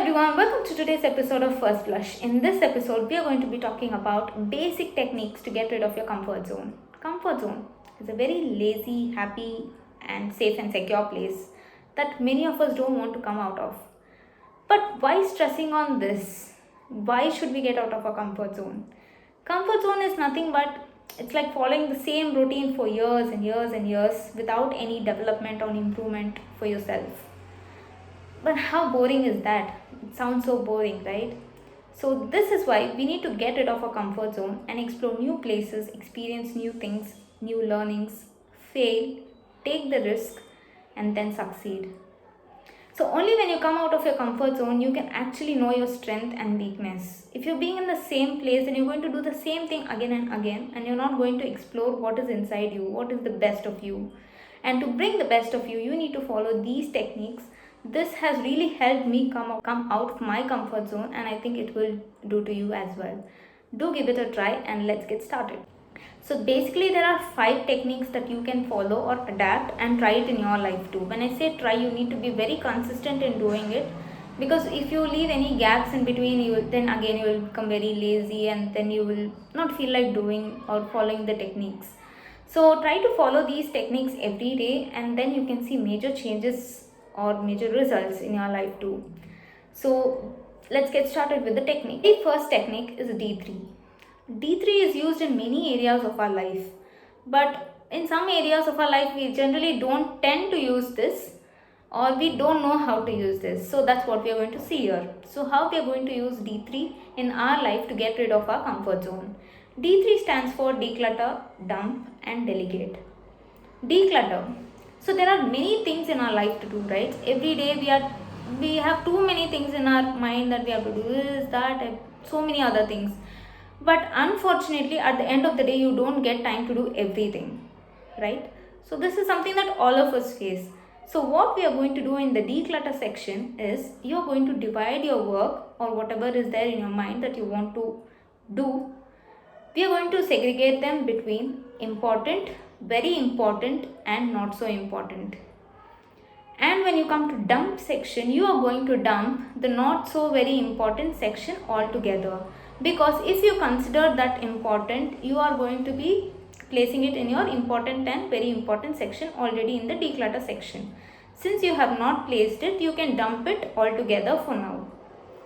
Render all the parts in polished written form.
everyone, welcome to today's episode of First Blush. In this episode, we are going to be talking about basic techniques to get rid of your comfort zone. Comfort zone is a very lazy, happy, and safe and secure place that many of us don't want to come out of. But why stressing on this? Why should we get out of our comfort zone? Comfort zone is nothing but it's like following the same routine for years and years and years without any development or improvement for yourself. But how boring is that? It sounds so boring, right? So, this is why we need to get rid of our comfort zone and explore new places, experience new things, new learnings, fail, take the risk, and then succeed. So, only when you come out of your comfort zone, you can actually know your strength and weakness. If you're being in the same place, then you're going to do the same thing again and again, and you're not going to explore what is inside you, what is the best of you. And to bring the best of you, you need to follow these techniques. This has really helped me come out of my comfort zone, and I think it will do to you as well. Do give it a try and let's get started. So basically there are 5 techniques that you can follow or adapt and try it in your life too. When I say try, you need to be very consistent in doing it, because if you leave any gaps in between, then again you will become very lazy and then you will not feel like doing or following the techniques. So try to follow these techniques every day and then you can see major changes or major results in your life too. So let's get started with the technique. The first technique is D3. D3 is used in many areas of our life, but in some areas of our life we generally don't tend to use this, or we don't know how to use this. So that's what we are going to see here. So how we are going to use D3 in our life to get rid of our comfort zone. D3 stands for declutter, dump and delegate. Declutter. So there are many things in our life to do, right? Every day we have too many things in our mind that we have to do this, that, and so many other things. But unfortunately, at the end of the day, you don't get time to do everything, right? So this is something that all of us face. So what we are going to do in the declutter section is you're going to divide your work or whatever is there in your mind that you want to do. We are going to segregate them between important, very important and not so important. And when you come to dump section, you are going to dump the not so very important section altogether, because if you consider that important, you are going to be placing it in your important and very important section already in the declutter section. Since you have not placed it, you can dump it altogether for now.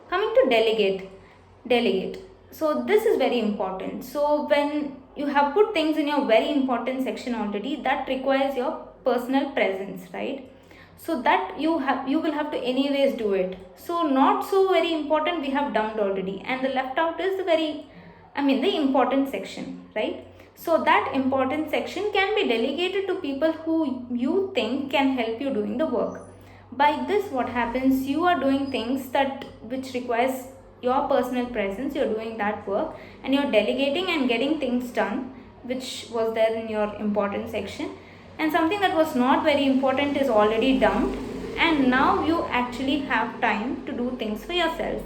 Coming to delegate. So this is very important. So when you have put things in your very important section already, that requires your personal presence, right? So that you will have to anyways do it. So not so very important we have dumped already, and the left out is the important section, right? So that important section can be delegated to people who you think can help you doing the work. By this, what happens, you are doing things that which requires your personal presence, you're doing that work and you're delegating and getting things done which was there in your important section, and something that was not very important is already dumped, and now you actually have time to do things for yourself.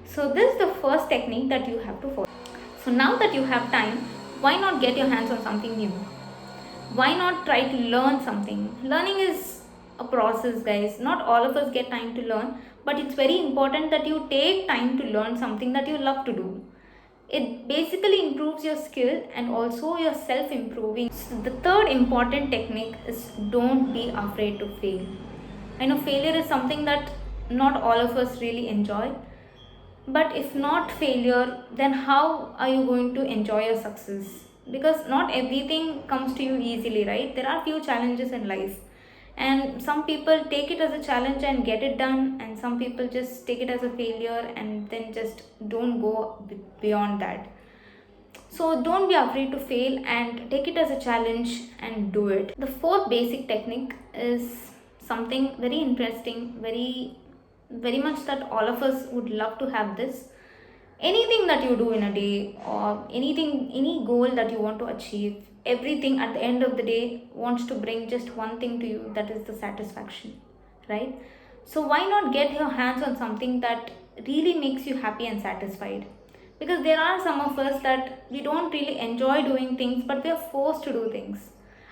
So this is the first technique that you have to follow. So now that you have time, why not get your hands on something new? Why not try to learn something? Learning is a process, guys. Not all of us get time to learn, but it's very important that you take time to learn something that you love to do. It basically improves your skill and also your self-improving. So the third important technique is don't be afraid to fail. I know failure is something that not all of us really enjoy, but if not failure, then how are you going to enjoy your success? Because not everything comes to you easily, right? There are few challenges in life, and some people take it as a challenge and get it done, and some people just take it as a failure and then just don't go beyond that. So don't be afraid to fail and take it as a challenge and do it. The fourth basic technique is something very interesting, very much that all of us would love to have this. Anything that you do in a day, or any goal that you want to achieve, everything at the end of the day wants to bring just one thing to you, that is the satisfaction, right? So why not get your hands on something that really makes you happy and satisfied? Because there are some of us that we don't really enjoy doing things, but we are forced to do things.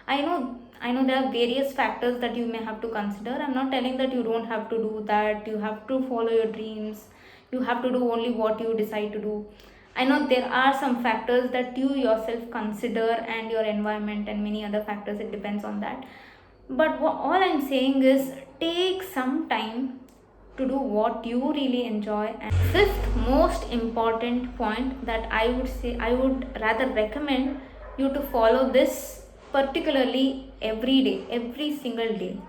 I know I know there are various factors that you may have to consider. I'm not telling that you don't have to do that, you have to follow your dreams, you have to do only what you decide to do. I know there are some factors that you yourself consider, and your environment and many other factors, it depends on that. But all I'm saying is take some time to do what you really enjoy. And fifth most important point that I would say, I would rather recommend you to follow this particularly every day, every single day.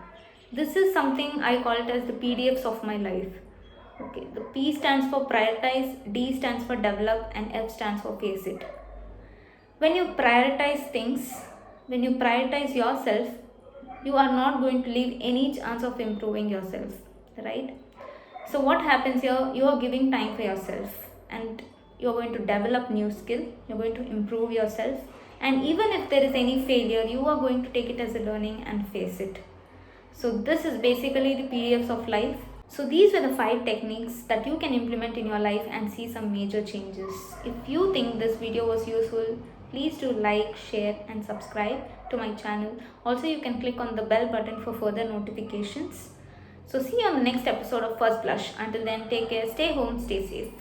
This is something I call it as the PDFs of my life. Okay, the P stands for prioritize, D stands for develop, and F stands for face it. When you prioritize things, when you prioritize yourself, you are not going to leave any chance of improving yourself, right? So what happens here, you are giving time for yourself, and you're going to develop new skill, you're going to improve yourself, and even if there is any failure, you are going to take it as a learning and face it. So this is basically the PDFs of life. So these were the 5 techniques that you can implement in your life and see some major changes. If you think this video was useful, please do like, share and subscribe to my channel. Also, you can click on the bell button for further notifications. So see you on the next episode of First Blush. Until then, take care, stay home, stay safe.